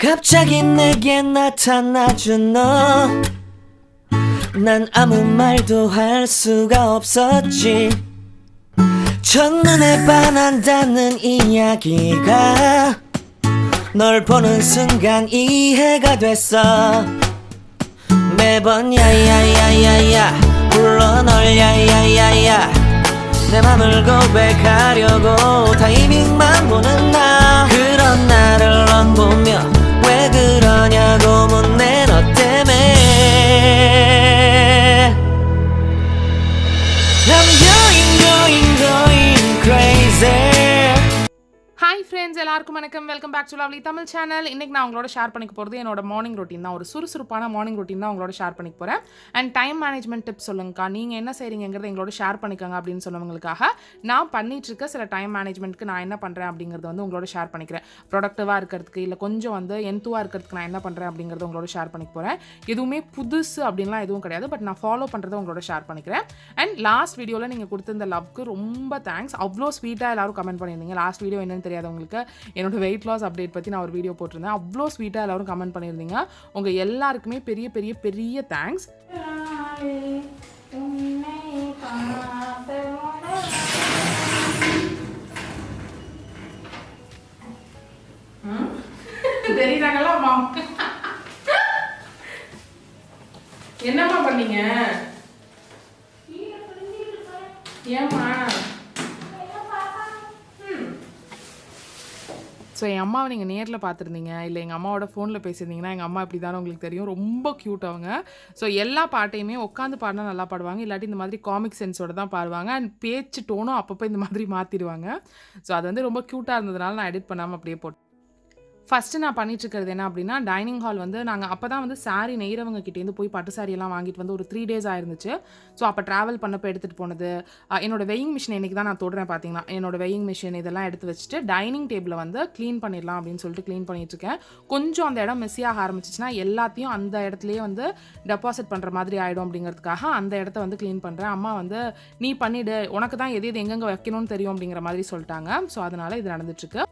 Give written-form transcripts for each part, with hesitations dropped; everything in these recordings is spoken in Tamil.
갑자기 내게 나타나준 너 난 아무 말도 할 수가 없었지 첫눈에 반한다는 이야기가 널 보는 순간 이해가 됐어 매번 야야야야야 불러 널 야야야야 내 맘을 고백하려고 타이밍만 보는 나 그런 나를 넌 보며 왜 그러냐고 묻네 너 때문에 I'm going crazy hi friends எல்லாருக்கும் வணக்கம் welcome back to lovely Tamil channel. இன்றைக்கி நான் உங்களோட ஷேர் பண்ணிக்க போகிறது என்னோட மார்னிங் ரொட்டீன் தான். ஒரு சுறுசுறுப்பான மார்னிங் ரொட்டீன் தான் உங்களோட ஷேர் பண்ணிக்க போகிறேன். அண்ட் டைம் மேனேஜ்மெண்ட் டிப்ஸ் சொல்லுங்கக்கா, நீங்கள் என்ன செய்கிறீங்கிறத எங்களோட ஷேர் பண்ணிக்கோங்க அப்படின்னு சொன்னவங்களுக்காக நான் பண்ணிகிட்ருக்க சில டைம் மேனேஜ்மெண்ட்டுக்கு நான் என்ன பண்ணுறேன் அப்படிங்கிறது வந்து உங்களோட ஷேர் பண்ணிக்கிறேன். ப்ரொடக்டிவாக இருக்கிறதுக்கு இல்லை கொஞ்சம் வந்து என்த்துவாக இருக்கிறதுக்கு நான் என்ன பண்ணுறேன் அப்படிங்கிறத உங்களோட ஷேர் பண்ணிக்க போகிறேன். எதுவுமே புதுசு அப்படின்லாம் எதுவும் கிடையாது, பட் நான் ஃபாலோ பண்ணுறதை உங்களோட ஷேர் பண்ணிக்கிறேன். அண்ட் லாஸ்ட் வீடியோவில் நீங்கள் கொடுத்திருந்த லவ்க்கு ரொம்ப தேங்க்ஸ். அவ்வளோ ஸ்வீட்டாக எல்லாரும் கமெண்ட் பண்ணியிருந்தீங்க. லாஸ்ட் வீடியோ என்னென்னு தெரியாதவங்களுக்கு என்னோட வெயிட் லாஸ் அப்டேட் பற்றி நான் ஒரு வீடியோ போட்டிருந்தேன். அவ்வளோ ஸ்வீட்டாக எல்லாரும் கமெண்ட் பண்ணியிருந்தீங்க. உங்கள் எல்லாருக்குமே பெரிய பெரிய பெரிய தேங்க்ஸ். தெரியுறாங்களா அம்மா? என்னம்மா பண்ணீங்க? ஏம்மா? ஸோ என் அம்மாவை நீங்கள் நேரில் பார்த்துருந்தீங்க இல்லை எங்கள் அம்மாவோட ஃபோனில் பேசியிருந்தீங்கன்னா எங்கள் அம்மா இப்படி தானே உங்களுக்கு தெரியும். ரொம்ப க்யூட் அவங்க. ஸோ எல்லா பாட்டையுமே உட்காந்து பாடினா நல்லா பாடுவாங்க, இல்லாட்டி இந்த மாதிரி காமிக் சென்ஸோடு தான் பாடுவாங்க. அண்ட் பேச்சு டோனும் அப்பப்போ இந்த மாதிரி மாற்றிடுவாங்க. ஸோ அது வந்து ரொம்ப க்யூட்டாக இருந்ததுனால நான் எடிட் பண்ணாமல் அப்படியே போட்டேன். ஃபஸ்ட்டு நான் பண்ணிட்டுருக்கிறது என்ன அப்படின்னா, டைனிங் ஹால் வந்து நாங்கள் அப்போ தான் வந்து சாரீ நெய்கிறவங்க கிட்டேருந்து போய் பட்டு சாரியெல்லாம் வாங்கிட்டு வந்து ஒரு 3 days ஆயிருந்துச்சு. ஸோ அப்போ ட்ராவல் பண்ணப்போ எடுத்துகிட்டு போனது. என்னோடய வெயிங் மிஷின் இன்றைக்கி தான் நான் தொடுறேன் பார்த்தீங்கன்னா. என்னோடய வெயிங் மிஷின் இதெல்லாம் எடுத்து வச்சுட்டு டைனிங் டேபிளை வந்து க்ளீன் பண்ணிடலாம் அப்படின்னு சொல்லிட்டு க்ளீன் பண்ணிகிட்ருக்கேன். கொஞ்சம் அந்த இடம் மெஸ்ஸியாக ஆரம்பிச்சிச்சுன்னா எல்லாத்தையும் அந்த இடத்துலையே வந்து டெபாசிட் பண்ணுற மாதிரி ஆகிடும் அப்படிங்கிறதுக்காக அந்த இடத்த வந்து க்ளீன் பண்ணுறேன். அம்மா வந்து நீ பண்ணிவிடு, உனக்கு தான் எது எங்கெங்கே வைக்கணும்னு தெரியும் அப்படிங்கிற மாதிரி சொல்லிட்டாங்க. ஸோ அதனால் இது நடந்துட்டுருக்கு.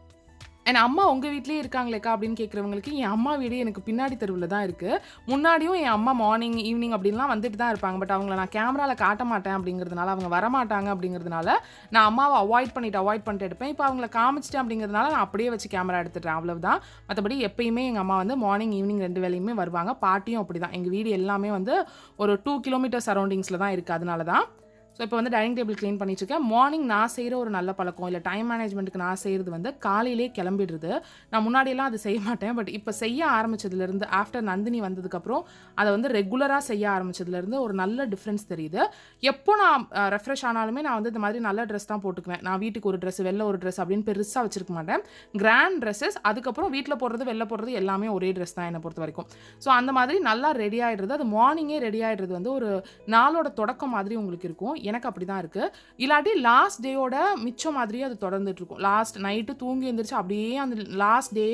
என் அம்மா உங்கள் வீட்லேயே இருக்காங்களேக்கா அப்படின்னு கேட்குறவங்களுக்கு, என் அம்மா வீடு எனக்கு பின்னாடி தெருவில் தான் இருக்குது. முன்னாடியும் என் அம்மா மார்னிங் ஈவினிங் அப்படின்லாம் வந்துட்டு தான் இருப்பாங்க. பட் அவங்கள நான் கேமராவில் காட்ட மாட்டேன் அப்படிங்கிறதுனால, அவங்க வரமாட்டாங்க அப்படிங்கிறதுனால நான் அம்மாவை அவாய்ட் பண்ணிட்டு எடுப்பேன். இப்போ அவங்கள காமிச்சிட்டேன் அப்படிங்கிறதுனால நான் அப்படியே வச்சு கேமரா எடுத்துட்டேன், அவ்வளவுதான். மற்றபடி எப்பயுமே எங்கள் அம்மா வந்து மார்னிங் ஈவினிங் 2 வேளையுமே வருவாங்க. பாட்டியும் அப்படி தான். எங்கள் வீடு எல்லாமே வந்து ஒரு 2 kilometers சரௌண்டிங்ஸில் தான் இருக்குது. அதனால தான். ஸோ இப்போ வந்து டைனிங் டேபிள் க்ளீன் பண்ணிட்டுருக்கேன். மார்னிங் நான் செய்கிற ஒரு நல்ல பழக்கம் இல்லை டைம் மேனேஜ்மெண்ட்டுக்கு நான் செய்கிறது வந்து காலையிலே கிளம்பிடுறது. நான் முன்னாடியெல்லாம் அது செய்ய மாட்டேன், பட் இப்போ செய்ய ஆரம்பித்ததுலேருந்து ஆஃப்டர் நந்தினி வந்ததுக்கப்புறம் அதை வந்து ரெகுலராக செய்ய ஆரம்பித்ததுலேருந்து ஒரு நல்ல டிஃப்ரென்ஸ் தெரியுது. எப்போ நான் ரெஃப்ரெஷ் ஆனாலுமே நான் வந்து இந்த மாதிரி நல்ல ட்ரெஸ் தான் போட்டுக்குவேன். நான் வீட்டுக்கு ஒரு ட்ரெஸ், வெளில ஒரு ட்ரெஸ் அப்படின்னு பெருசாக வச்சிருக்க மாட்டேன். கிராண்ட் ட்ரெஸ்ஸஸ், அதுக்கப்புறம் வீட்டில் போடுறது வெளில போடுறது எல்லாமே ஒரே ட்ரெஸ் தான் என்னை பொறுத்த வரைக்கும். ஸோ அந்த மாதிரி நல்லா ரெடி ஆகிடுறது. அது மார்னிங்கே ரெடி ஆகிடுறது வந்து ஒரு நாளோட தொடக்கம் மாதிரி உங்களுக்கு இருக்கும். எனக்கு அப்படி தான் இருக்குது. இல்லாட்டி லாஸ்ட் டேயோட மிச்சம் மாதிரியே அது தொடர்ந்துட்டு இருக்கும். லாஸ்ட் நைட்டு தூங்கி எழுந்திரிச்சு அப்படியே அந்த லாஸ்ட் டே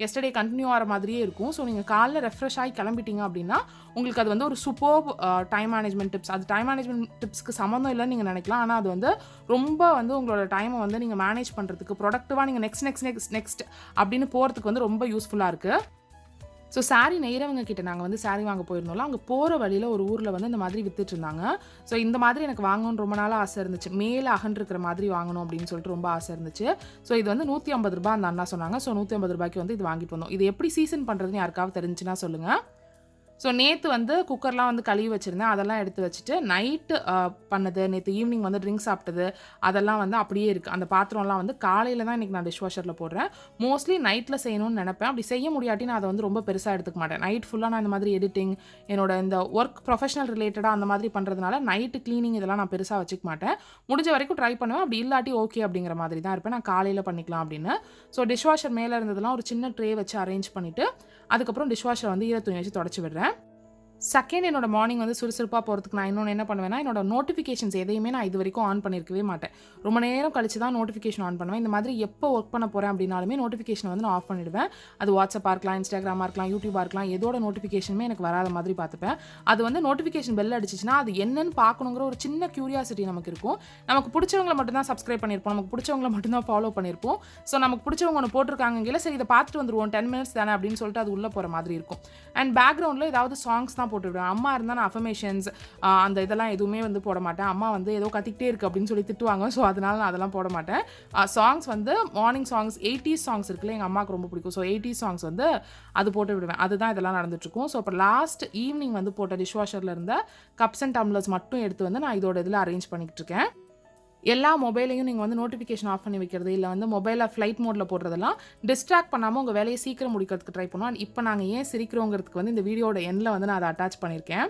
எஸ்டர்டே கண்டினியூ ஆகிற மாதிரியே இருக்கும். ஸோ நீங்கள் காலைல ரெஃப்ரெஷ் ஆகி கிளம்பிட்டீங்க அப்படின்னா உங்களுக்கு அது வந்து ஒரு சூப்பர் டைம் மேனேஜ்மெண்ட் டிப்ஸ். அது டைம் மேனேஜ்மெண்ட் டிப்ஸ்க்கு சம்மந்தம் இல்லைன்னு நீங்கள் நினைக்கலாம். ஆனால் அது வந்து ரொம்ப வந்து உங்களோட டைமை வந்து நீங்கள் மேனேஜ் பண்ணுறதுக்கு, ப்ரொடக்டிவாக நீங்கள் நெக்ஸ்ட் அப்படின்னு போகிறதுக்கு வந்து ரொம்ப யூஸ்ஃபுல்லாக இருக்குது. ஸோ சாரீ நெய்கிறவங்க கிட்ட நாங்கள் வந்து சாரீ வாங்க போயிருந்தோம்ல, அங்கே போகிற வழியில் ஒரு ஊரில் வந்து இந்த மாதிரி வித்துட்டு இருந்தாங்க. ஸோ இந்த மாதிரி எனக்கு வாங்கணும்னு ரொம்ப நாளாக ஆசை இருந்துச்சு. மேலே அகன்றிருக்கிற மாதிரி வாங்கணும் அப்படின்னு சொல்லிட்டு ரொம்ப ஆசை இருந்துச்சு. ஸோ இது வந்து 150 ரூபாய் அந்த அண்ணா சொன்னாங்க. ஸோ 150 ரூபாய்க்கு வந்து இது வாங்கிட்டு வந்தோம். இது எப்படி சீசன் பண்ணுறதுன்னு யாருக்காவது தெரிஞ்சுன்னா சொல்லுங்கள். ஸோ நேற்று வந்து குக்கர்லாம் வந்து கழுவி வச்சுருந்தேன். அதெல்லாம் எடுத்து வச்சுட்டு நைட்டு பண்ணது, நேற்று ஈவினிங் வந்து ட்ரிங்க் சாப்பிட்டது அதெல்லாம் வந்து அப்படியே இருக்குது. அந்த பாத்திரம்லாம் வந்து காலையில் தான் இன்றைக்கி நான் டிஷ் வாஷரில் போடுறேன். மோஸ்ட்லி நைட்டில் செய்யணும்னு நினைப்பேன். அப்படி செய்ய முடியாட்டி நான் அதை வந்து ரொம்ப பெருசாக எடுத்துக்க மாட்டேன். நைட் ஃபுல்லாக நான் இந்த மாதிரி எடிட்டிங், என்னோட இந்த ஒர்க் ப்ரொஃபஷனல் ரிலேட்டடாக அந்த மாதிரி பண்ணுறதுனால நைட்டு க்ளீனிங் இதெல்லாம் நான் பெருசாக வச்சுக்க மாட்டேன். முடிஞ்ச வரைக்கும் ட்ரை பண்ணுவேன். அப்படி இல்லாட்டி ஓகே அப்படிங்கிற மாதிரி தான் இருப்பேன். நான் காலையில் பண்ணிக்கலாம் அப்படின்னு. ஸோ டிஷ் வாஷர் மேலே இருந்ததெல்லாம் ஒரு சின்ன ட்ரே வச்சு அரேஞ்ச் பண்ணிவிட்டு அதுக்கப்புறம் டிஷ் வாஷரை வந்து ஈர துணி வச்சு தொடச்சி விடுறேன். செகண்ட் என்னோட மார்னிங் வந்து சுறுசுறுப்பாக போகிறதுக்கு நான் இன்னொன்று என்ன பண்ணுவேன்னா, என்னோட நோட்டிஃபிகேஷன்ஸ் எதையுமே நான் இது வரைக்கும் ஆன் பண்ணியிருக்கவே மாட்டேன். ரொம்ப நேரம் கழிச்சு தான் நோட்டிஃபிகேஷன் ஆன் பண்ணுவேன். இந்த மாதிரி எப்போ ஒர்க் பண்ண போகிறேன் அப்படின்னாலுமே நோட்டிஃபிகேஷன் வந்து நான் ஆஃப் பண்ணிவிடுவேன். அது வாட்ஸ்அப்பாக இருக்கலாம், இன்ஸ்டாகிராமாக இருக்கலாம், யூடியூபாக இருக்கலாம், எதோட நோட்டிஃபிகேஷனுமே எனக்கு வராத மாதிரி பார்த்துப்பேன். அது வந்து நோட்டிஃபிகேஷன் பெல் அடிச்சிச்சுன்னா அது என்னன்னு பார்க்கணுங்கிற ஒரு சின்ன க்யூரியாசிட்டி நமக்கு இருக்கும். நமக்கு பிடிச்சவங்களை மட்டும் தான் சப்ஸ்கிரைப் பண்ணியிருப்போம், நமக்கு பிடிச்சவங்களை மட்டும் தான் ஃபாலோ பண்ணியிருப்போம். ஸோ நமக்கு பிடிச்சவங்க ஒன்று போட்டிருக்காங்கல, சரி இதை பார்த்துட்டு வந்துருவோம், 10 மினிட்ஸ் தானே அப்படின்னு சொல்லிட்டு அது உள்ளே போகிற மாதிரி இருக்கும். அண்ட் பேக்ரவுண்டில் ஏதாவது சாங்ஸ் தான் போட்டுவிடுவேன். அம்மா இருந்தால் நான் அஃபர்மேஷன்ஸ் அந்த இதெல்லாம் எதுவுமே வந்து போட மாட்டேன். அம்மா வந்து ஏதோ கத்திக்கிட்டே இருக்குது அப்படின்னு சொல்லி திட்டுவாங்க. ஸோ அதனால நான் அதெல்லாம் போட மாட்டேன். சாங்ஸ் வந்து மார்னிங் சாங்ஸ் 80s சாங்ஸ் இருக்குல்ல, எங்கள் அம்மாவுக்கு ரொம்ப பிடிக்கும். ஸோ 80s சாங்ஸ் வந்து அது போட்டு விடுவேன். அதுதான் இதெல்லாம் நடந்துட்டுருக்கும். ஸோ இப்போ லாஸ்ட் ஈவினிங் வந்து போட்ட டிஷ்வாஷரில் இருந்த கப்ஸ் அண்ட் டம்ளர்ஸ் மட்டும் எடுத்து வந்து நான் இதோட இதில் அரேஞ்ச் பண்ணிக்கிட்டு இருக்கேன். எல்லா மொபைலையும் நீங்கள் வந்து நோட்டிஃபிகேஷன் ஆஃப் பண்ணி வைக்கிறது, இல்லை வந்து மொபைலை ஃப்ளைட் மோடில் போடுறதெல்லாம் டிஸ்ட்ராக்ட் பண்ணாமல் உங்கள் வேலையை சீக்கிரம் முடிக்கிறதுக்கு ட்ரை பண்ணுவோம். இப்போ நாங்கள் ஏன் சிரிக்கிறோங்கிறதுக்கு வந்து இந்த வீடியோட எண்டில் வந்து நான் அதை அட்டாச் பண்ணியிருக்கேன்.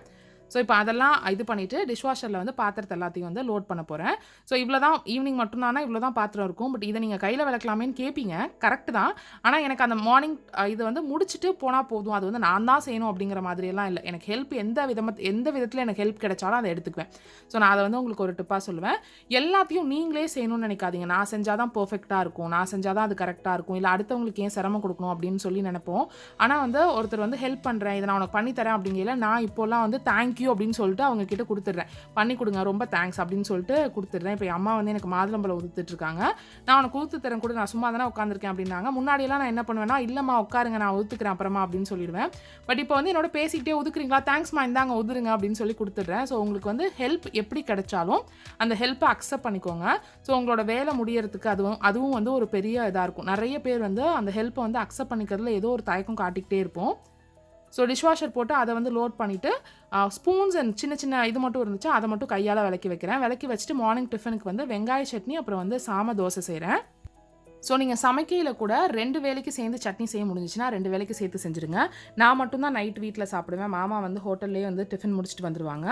ஸோ இப்போ அதெல்லாம் இது பண்ணிவிட்டு டிஷ்வாஷரில் வந்து பாத்திரத்தை எல்லாத்தையும் வந்து லோட் பண்ண போகிறேன். ஸோ இவ்வளோ தான் ஈவினிங் மட்டும்தானா இவ்வளோ தான் பாத்திரம் இருக்கும். பட் இதை நீங்கள் கையில் விளக்கலாமேன்னு கேட்பீங்க, கரெக்டு தான். ஆனால் எனக்கு அந்த மார்னிங் இதை வந்து முடிச்சுட்டு போனால் போதும், அது வந்து நான் தான் செய்யணும் அப்படிங்கிற மாதிரியெல்லாம் இல்லை. எனக்கு ஹெல்ப் எந்த விதத்தில் எனக்கு ஹெல்ப் கிடைச்சாலும் அதை எடுத்துக்குவேன். ஸோ நான் அதை வந்து உங்களுக்கு ஒரு டிப்பாக சொல்லுவேன். எல்லாத்தையும் நீங்களே செய்யணும்னு நினைக்காதீங்க. நான் செஞ்சால் தான் பர்ஃபெக்டாக இருக்கும், நான் செஞ்சால் தான் அது கரெக்டாக இருக்கும், இல்லை அடுத்தவங்களுக்கு ஏன் சிரமம் கொடுக்கணும் அப்படின்னு சொல்லி நினைப்போம். ஆனால் வந்து ஒருத்தர் வந்து ஹெல்ப் பண்ணுறேன், இதை நான் உனக்கு பண்ணித்தரேன் அப்படிங்கிற நான் இப்போல்லாம் வந்து தேங்க்யூ அப்படின்னு சொல்லிட்டு அவங்க கிட்ட கொடுத்துட்றேன். பண்ணி கொடுங்க, ரொம்ப தேங்க்ஸ் அப்படின்னு சொல்லிட்டு கொடுத்துட்றேன். இப்போ என் அம்மா வந்து எனக்கு மாதுளம்பழம் உதுத்துட்டு இருக்காங்க. நான் உனக்கு உதுத்து தரேன் கூட, நான் சும்மா தானே உட்காந்துருக்கேன் அப்படின்னாங்க. முன்னாடியெல்லாம் நான் என்ன பண்ணுவேன்னா, இல்லைம்மா உட்காருங்க நான் உதுத்துக்கிறேன் அப்புறமா அப்படின்னு சொல்லிடுவேன். பட் இப்போ வந்து என்னோட பேசிக்கிட்டே உதுக்குறீங்களா, தேங்க்ஸ்மா இந்தாங்க உதுருங்க அப்படின்னு சொல்லி கொடுத்துட்றேன். ஸோ உங்களுக்கு வந்து ஹெல்ப் எப்படி கிடைச்சாலும் அந்த ஹெல்ப்பை அக்செப்ட் பண்ணிக்கோங்க. ஸோ உங்களோட வேலை முடியறதுக்கு அதுவும் வந்து ஒரு பெரிய இதாக இருக்கும். நிறைய பேர் வந்து அந்த ஹெல்ப்பை வந்து அக்செப்ட் பண்ணிக்கிறதுல ஏதோ ஒரு தயக்கம் காட்டிக்கிட்டே இருப்போம். ஸோ டிஷ்வாஷர் போட்டு அதை வந்து லோட் பண்ணிவிட்டு ஸ்பூன்ஸ் அண்ட் சின்ன சின்ன இது மட்டும் இருந்துச்சு, அதை மட்டும் கையால் விளக்கி வைக்கிறேன். விளக்கி வச்சுட்டு மார்னிங் டிஃபனுக்கு வந்து வெங்காய சட்னி அப்புறம் வந்து சாம தோசை செய்கிறேன். ஸோ நீங்கள் சமைக்கையில் கூட 2 வேளைக்கு சேர்ந்து சட்னி செய்ய முடிஞ்சிச்சுன்னா 2 வேளைக்கு சேர்த்து செஞ்சுருங்க. நான் மட்டும்தான் நைட் வீட்டில் சாப்பிடுவேன். மாமா வந்து ஹோட்டல்லேயே வந்து டிஃபன் முடிச்சுட்டு வந்துடுவாங்க.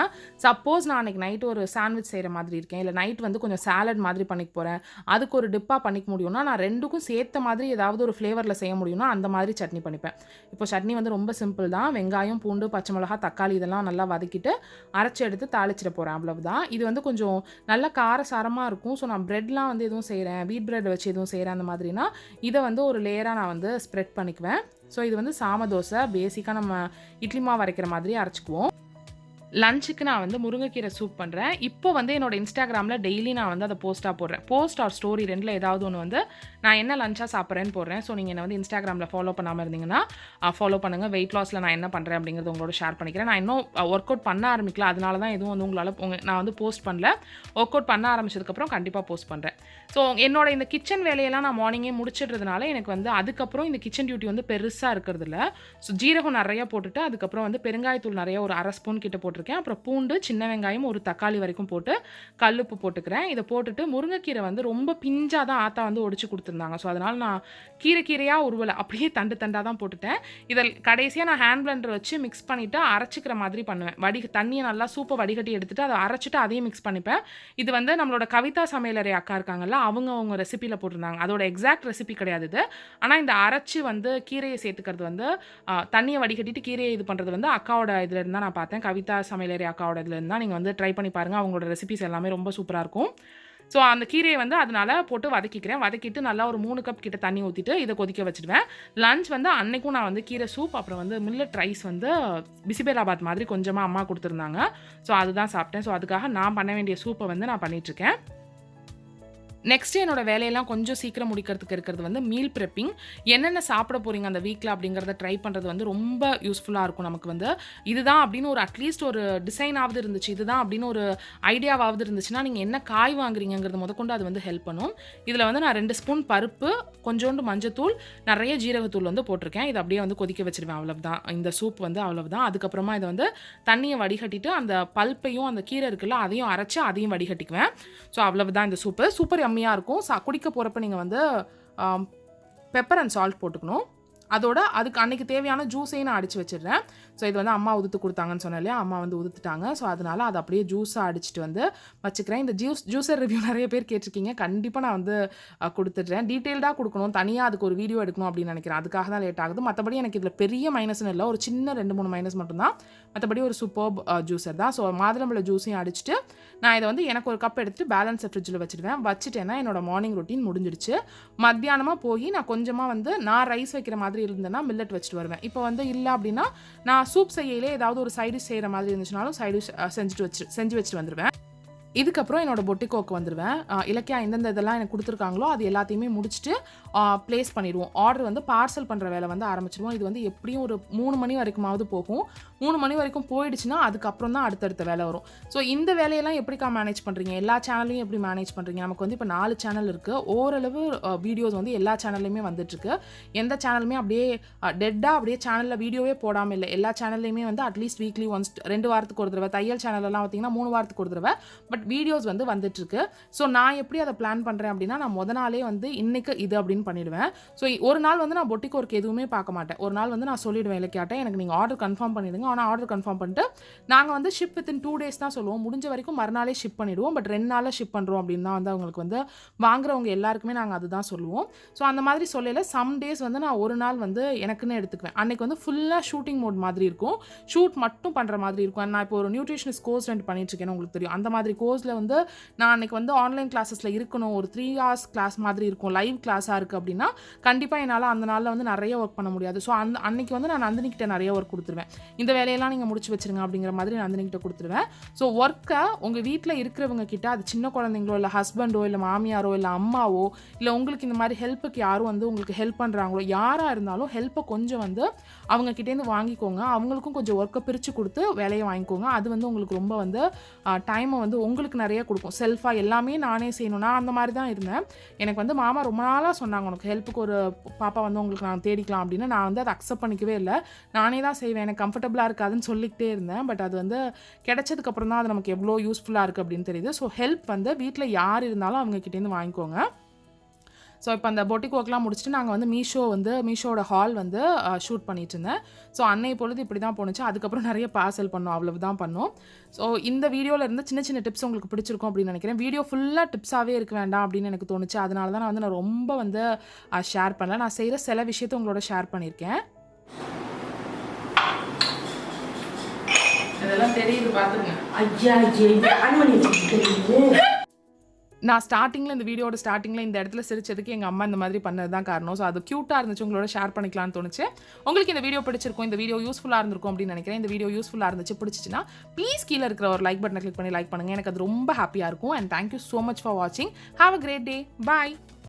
சப்போஸ் நான் அன்றைக்கி நைட்டு ஒரு சாண்ட்விச் செய்கிற மாதிரி இருக்கேன், இல்லை நைட் வந்து கொஞ்சம் சாலட் மாதிரி பண்ணிக்க போகிறேன், அதுக்கு ஒரு டிப்பாக பண்ணிக்க முடியும்னா நான் 2க்கும் சேர்த்த மாதிரி ஏதாவது ஒரு ஃப்ளேவரில் செய்ய முடியும்னா அந்த மாதிரி சட்னி பண்ணிப்பேன். இப்போ சட்னி வந்து ரொம்ப சிம்பிள் தான். வெங்காயம், பூண்டு, பச்சை மிளகா, தக்காளி இதெல்லாம் நல்லா வதக்கிட்டு அரைச்சி எடுத்து தாளிச்சிட போகிறேன், அவ்வளவுதான். இது வந்து கொஞ்சம் நல்ல காரசாரமாக இருக்கும். ஸோ நான் ப்ரெட்லாம் வந்து எதுவும் செய்கிறேன், வீட் ப்ரெட் வச்சு எதுவும் செய்கிறேன் அந்த மாதிரினா இதை வந்து ஒரு லேயராக நான் வந்து ஸ்ப்ரெட் பண்ணிக்குவேன். ஸோ இது வந்து சாம தோசை பேசிக்காக நம்ம இட்லி மாவு அரைக்கிற மாதிரி அரைச்சிக்குவோம். லஞ்சுக்கு நான் வந்து முருங்கைக்கீரை சூப் பண்ணுறேன். இப்போ வந்து என்னோட இன்ஸ்டாகிராமில் டெய்லி நான் வந்து அதை போஸ்ட்டாக போடுறேன். போஸ்ட் ஆர் ஸ்டோரி ரெண்டில் ஏதாவது ஒன்று வந்து நான் என்ன லஞ்சாக சாப்பிட்றேன்னு போடுறேன். ஸோ நீங்கள் என்ன வந்து இன்ஸ்டாகிராமில் ஃபாலோ பண்ணாமல் இருந்தீங்கன்னா ஃபாலோ பண்ணுங்கள். வெயிட் லாஸில் நான் என்ன பண்ணுறேன் அப்படிங்கிறது உங்களோட ஷேர் பண்ணிக்கிறேன். நான் இன்னும் ஒர்க் அவுட் பண்ண ஆரம்பிக்கல, அதனால தான் எதுவும் வந்து உங்களால் நான் வந்து போஸ்ட் பண்ணல. ஒர்க் அவுட் பண்ண ஆரம்பிச்சதுக்கப்புறம் கண்டிப்பாக போஸ்ட் பண்ணுறேன். ஸோ என்னோட இந்த கிச்சன் வேலையெல்லாம் நான் மார்னிங்கே முடிச்சிடுறதுனால எனக்கு வந்து அதுக்கப்புறம் இந்த கிச்சன் டியூட்டி வந்து பெருசாக இருக்கிறது இல்லை. ஸோ ஜீரகம் நிறையா போட்டுட்டு அதுக்கப்புறம் வந்து பெருங்காயத்தூள் நிறைய ஒரு 1/2 ஸ்பூன் கிட்ட போட்டிருக்கேன். அப்புறம் பூண்டு, சின்ன வெங்காயம், ஒரு தக்காளி வரைக்கும் போட்டு கல்லுப்பு போட்டுக்கிறேன். இதை போட்டுட்டு முருங்கைக்கீரை வந்து ரொம்ப பிஞ்சாக தான் ஆத்தா வந்து ஒடிச்சு கொடுத்துருந்தாங்க. ஸோ அதனால் நான் கீரையாக உருவலை, அப்படியே தண்டு தண்டாக தான் போட்டுட்டேன். இதில் கடைசியாக நான் ஹேண்ட் பிளெண்டர் வச்சு மிக்ஸ் பண்ணிவிட்டு அரைச்சிக்கிற மாதிரி பண்ணுவேன். தண்ணியை நல்லா சூப்பை வடிகட்டி எடுத்துகிட்டு அதை அரைச்சிட்டு அதையும் மிக்ஸ் பண்ணிப்பேன். இது வந்து நம்மளோட கவிதா சமையலறை அக்கா இருக்காங்கல்ல, அவங்க ரெசிப்பியில் போட்டிருந்தாங்க. அதோட எக்ஸாக்ட் ரெசிபி கிடையாது இது. ஆனால் இந்த அரைச்சி வந்து கீரையை சேர்த்துக்கிறது வந்து தண்ணியை வடிகட்டிட்டு கீரையை இது பண்ணுறது வந்து அக்காவோட இதில் இருந்தால் நான் பார்த்தேன். கவிதா சமையலறை அக்காவோட இதில் இருந்தால் நீங்கள் வந்து ட்ரை பண்ணி பாருங்கள். அவங்களோட ரெசிபிஸ் எல்லாமே ரொம்ப சூப்பராக இருக்கும். ஸோ அந்த கீரையை வந்து அதனால் போட்டு வதக்கிட்டு நல்லா ஒரு 3 கப் கிட்ட தண்ணி ஊற்றிட்டு இதை கொதிக்க வச்சுடுவேன். லஞ்ச் வந்து அன்றைக்கும் நான் வந்து கீரை சூப் அப்புறம் வந்து மில்லட் ரைஸ் வந்து பிசிபேலாபாத் மாதிரி கொஞ்சமாக அம்மா கொடுத்துருந்தாங்க. ஸோ அதுதான் சாப்பிட்டேன். ஸோ அதுக்காக நான் பண்ண வேண்டிய சூப்பை வந்து நான் பண்ணிகிட்ருக்கேன். நெக்ஸ்ட் என்னோட வேலையெல்லாம் கொஞ்சம் சீக்கிரம் முடிக்கிறதுக்கு இருக்கிறது வந்து மீல் ப்ரெப்பிங். என்னென்ன சாப்பிட போகிறீங்க அந்த வீக்கில் அப்படிங்கிறத ட்ரை பண்ணுறது வந்து ரொம்ப யூஸ்ஃபுல்லாக இருக்கும். நமக்கு வந்து இதுதான் அப்படின்னு ஒரு அட்லீஸ்ட் ஒரு டிசைனாவது இருந்துச்சு, இதுதான் அப்படின்னு ஒரு ஐடியாவாவது இருந்துச்சுன்னா நீங்கள் என்ன காய் வாங்குறீங்கிறது முதற்கொண்டு அது வந்து ஹெல்ப் பண்ணும். இதில் வந்து நான் 2 ஸ்பூன் பருப்பு, கொஞ்சோண்டு மஞ்சத்தூள், நிறைய ஜீரகத்தூள் வந்து போட்டிருக்கேன். இதை அப்படியே வந்து கொதிக்க வச்சிருவேன், அவ்வளவுதான். இந்த சூப் வந்து அவ்வளவுதான். அதுக்கப்புறமா இதை வந்து தண்ணியை வடிகட்டிட்டு அந்த பல்ப்பையும் அந்த கீரை இருக்குல்ல அதையும் அரைச்சி அதையும் வடிகட்டிக்குவேன். ஸோ அவ்வளவுதான் இந்த சூப்பர் கம்மியாக இருக்கும். குடிக்க போகிறப்ப நீங்கள் வந்து பெப்பர் அண்ட் சால்ட் போட்டுக்கணும். அதோட அதுக்கு அன்னைக்கு தேவையான ஜூஸையும் நான் அடிச்சு வச்சிடுறேன். ஸோ இது வந்து அம்மா உதுத்து கொடுத்தாங்கன்னு சொன்னேன் இல்லையா, அம்மா வந்து உதுத்துட்டாங்க. ஸோ அதனால அதை அப்படியே ஜூஸாக அடிச்சுட்டு வந்து வச்சுக்கிறேன். இந்த ஜூஸர் ரிவ்யூ நிறைய பேர் கேட்டிருக்கீங்க, கண்டிப்பாக நான் வந்து கொடுத்துட்றேன். டீட்டெயில்டாக கொடுக்கணும், தனியாக அதுக்கு ஒரு வீடியோ எடுக்கணும் அப்படின்னு நினைக்கிறேன். அதுக்காக தான் லேட் ஆகுது. மற்றபடி எனக்கு இதில் பெரிய மைனஸ்னு இல்லை, ஒரு சின்ன 2-3 மைனஸ் மட்டும்தான். மற்றபடி ஒரு சூப்பர் ஜூஸர் தான். ஸோ மாதுளம்பழ ஜூஸையும் அடிச்சுட்டு நான் இதை வந்து எனக்கு ஒரு கப் எடுத்துட்டு பேலன்ஸை ஃப்ரிட்ஜில் வச்சுட்டேன்னா என்னோட மார்னிங் ரொட்டீன் முடிஞ்சிடுச்சு. மத்தியானமாக போய் நான் கொஞ்சமாக வந்து நான் ரைஸ் வைக்கிற மாதிரி இருந்தேன்னா மில்லட் வச்சுட்டு வருவேன். இப்போ வந்து இல்லை அப்படின்னா நான் சூப் செய்யலே ஏதாவது ஒரு சைடு செய்கிற மாதிரி இருந்துச்சுனாலும் சைடு செஞ்சு வச்சுட்டு வந்துடுவேன். இதுக்கப்புறம் என்னோட பொட்டிக்கோக்கு வந்துடுவேன். இலக்கியா எந்தெந்த இதெல்லாம் எனக்கு கொடுத்துருக்காங்களோ அது எல்லாத்தையுமே முடிச்சுட்டு ப்ளேஸ் பண்ணிடுவோம். ஆர்டர் வந்து பார்சல் பண்ணுற வேலை வந்து ஆரம்பிச்சிடுவோம். இது வந்து எப்படியும் ஒரு 3 மணி வரைக்குமாவது போகும். 3 மணி வரைக்கும் போயிடுச்சுன்னா அதுக்கப்புறம் தான் அடுத்தடுத்த வேலை வரும். ஸோ இந்த வேலையெல்லாம் எப்படிக்கா மேனேஜ் பண்ணுறீங்க, எல்லா சேனல்லையும் எப்படி மேனேஜ் பண்ணுறீங்க? நமக்கு வந்து இப்போ 4 சேனல் இருக்குது. ஓரளவு வீடியோஸ் வந்து எல்லா சேனல்லையுமே வந்துட்டுருக்கு. எந்த சேனலுமே அப்படியே டெட்டாக அப்படியே சேனலில் வீடியோவே போடாமல் இல்லை. எல்லா சேனல்லையுமே வந்து அட்லீஸ்ட் வீக்லி ஒன்ஸ் 2 வாரத்துக்கு ஒரு தடவை, தையல் சேனலெல்லாம் பார்த்தீங்கன்னா 3 வாரத்துக்கு ஒரு தடவை பட் வீடியோஸ் வந்து வந்துட்டுருக்கு. ஸோ நான் எப்படி அதை பிளான் பண்ணுறேன் அப்படின்னா, நான் நாளே வந்து இன்னைக்கு இது அப்படின்னு பண்ணிடுவேன். ஸோ ஒரு நாள் வந்து நான் பொட்டிக் ஒர்க் எதுவுமே பார்க்க மாட்டேன். ஒரு நாள் வந்து நான் சொல்லிடுவேன் இலக்கியாட்ட, எனக்கு நீங்கள் ஆர்டர் கன்ஃபார்ம் பண்ணிடுங்க. ஆனால் ஆர்டர் கன்ஃபார்ம் பண்ணிட்டு நாங்கள் வந்து ஷிப் வித்தின் 2 days தான் சொல்லுவோம். முடிஞ்ச வரைக்கும் மறுநாளே ஷிப் பண்ணிவிடுவோம். பட் 2 நாளில் ஷிப் பண்ணுறோம் அப்படின்னு தான் வந்து அவங்களுக்கு வந்து வாங்குறவங்க எல்லாருக்குமே நாங்கள் அதுதான் சொல்லுவோம். ஸோ அந்த மாதிரி சொல்லல சம் டேஸ் வந்து நான் ஒரு நாள் வந்து எனக்குன்னு எடுத்துக்குவேன். அன்னைக்கு வந்து ஃபுல்லாக ஷூட்டிங் மோட் மாதிரி இருக்கும், ஷூட் மட்டும் பண்ணுற மாதிரி இருக்கும். நான் இப்போ ஒரு நியூட்ரிஷனிஸ்ட் கோர்ஸ் 2 பண்ணிட்டு இருக்கேன்னு உங்களுக்கு தெரியும். அந்த மாதிரி கோர்ஸில் வந்து நான் அன்னைக்கு வந்து ஆன்லைன் கிளாஸஸில் இருக்கணும், ஒரு 3 hours கிளாஸ் மாதிரி இருக்கும், லைவ் கிளாஸாக இருக்குது அப்படின்னா கண்டிப்பாக என்னால் அந்த நாளில் வந்து நிறைய ஒர்க் பண்ண முடியாது. ஸோ அன்னைக்கு வந்து நான் நந்தினிக்கிட்ட நிறைய ஒர்க் கொடுத்துருவேன். இந்த வேலையெல்லாம் நீங்கள் முடிச்சு வச்சுருங்க அப்படிங்கிற மாதிரி நந்தினிக்கிட்ட கொடுத்துருவேன். ஸோ ஒர்க்கை உங்கள் வீட்டில் இருக்கிறவங்க கிட்ட, அது சின்ன குழந்தைங்களோ இல்லை ஹஸ்பண்டோ இல்லை மாமியாரோ இல்லை அம்மாவோ இல்லை உங்களுக்கு இந்த மாதிரி ஹெல்ப்புக்கு யாரும் வந்து உங்களுக்கு ஹெல்ப் பண்ணுறாங்களோ யாராக இருந்தாலும் ஹெல்ப்பை கொஞ்சம் வந்து அவங்கக்கிட்டேருந்து வாங்கிக்கோங்க. அவங்களுக்கும் கொஞ்சம் ஒர்க்கை பிரித்து கொடுத்து வேலையை வாங்கிக்கோங்க. அது வந்து உங்களுக்கு ரொம்ப வந்து டைமை வந்து உங்களுக்கு நிறைய கொடுக்கும். செல்ஃபாக எல்லாமே நானே செய்யணும். நான் அந்த மாதிரி தான் இருந்தேன். எனக்கு வந்து மாமா ரொம்ப நாளாக சொன்னாங்க, உனக்கு ஹெல்ப்புக்கு ஒரு பாப்பா வந்து உங்களுக்கு நான் தேடிக்கலாம் அப்படின்னு. நான் வந்து அதை அக்செப்ட் பண்ணிக்கவே இல்லை. நானே தான் செய்வேன், எனக்கு கம்ஃபர்டபுளாக இருக்காதுன்னு சொல்லிக்கிட்டே இருந்தேன். பட் அது வந்து கிடைச்சதுக்கப்புறம் தான் அது நமக்கு எவ்வளோ யூஸ்ஃபுல்லாக இருக்குது அப்படின்னு தெரியுது. ஸோ ஹெல்ப் வந்து வீட்டில் யார் இருந்தாலும் அவங்கக்கிட்டேருந்து வாங்கிக்கோங்க. ஸோ இப்போ அந்த பொட்டிக் ஒர்க்லாம் முடிச்சுட்டு நாங்கள் வந்து மீஷோட ஹால் வந்து ஷூட் பண்ணிட்டு இருந்தேன். ஸோ அன்னைய பொழுது இப்படி தான் போணுச்சு. அதுக்கப்புறம் நிறைய பார்சல் பண்ணோம், அவ்வளவு தான் பண்ணோம். ஸோ இந்த வீடியோவில் இருந்து சின்ன சின்ன டிப்ஸ் உங்களுக்கு பிடிச்சிருக்கும் அப்படின்னு நினைக்கிறேன். வீடியோ ஃபுல்லாக டிப்ஸாகவே இருக்க வேண்டாம் அப்படின்னு எனக்கு தோணுச்சு. அதனால தான் நான் ரொம்ப வந்து ஷேர் பண்ணல. நான் செய்கிற சில விஷயத்தை உங்களோட ஷேர் பண்ணியிருக்கேன். இதெல்லாம் தெரியுது பார்த்துங்க. ஐயா நான் ஸ்டார்டிங்கில் இந்த வீடியோட ஸ்டார்டிங்கில் இந்த இடத்துல சிரிச்சதுக்கு எங்கள் அம்மா இந்த மாதிரி பண்ணது தான் காரணம். ஸோ அது க்யூட்டாக இருந்துச்சு, உங்களோட ஷேர் பண்ணிக்கலாம்னு தோணுச்சு. உங்களுக்கு இந்த வீடியோ பிடிச்சிருக்கும், இந்த வீடியோ யூஸ்ஃபுல்லாக இருந்திருக்கும் அப்படின்னு நினைக்கிறேன். இந்த வீடியோ யூஸ்ஃபுல்லாக இருந்துச்சு, பிடிச்சிச்சுன்னா ப்ளீஸ் கீழே இருக்கிற ஒரு லைக் பட்டனை கிளிக் பண்ணி லைக் பண்ணுங்கள். எனக்கு அது ரொம்ப ஹாப்பியாக இருக்கும். And thank you so much for வாட்சிங். Have a great day. Bye.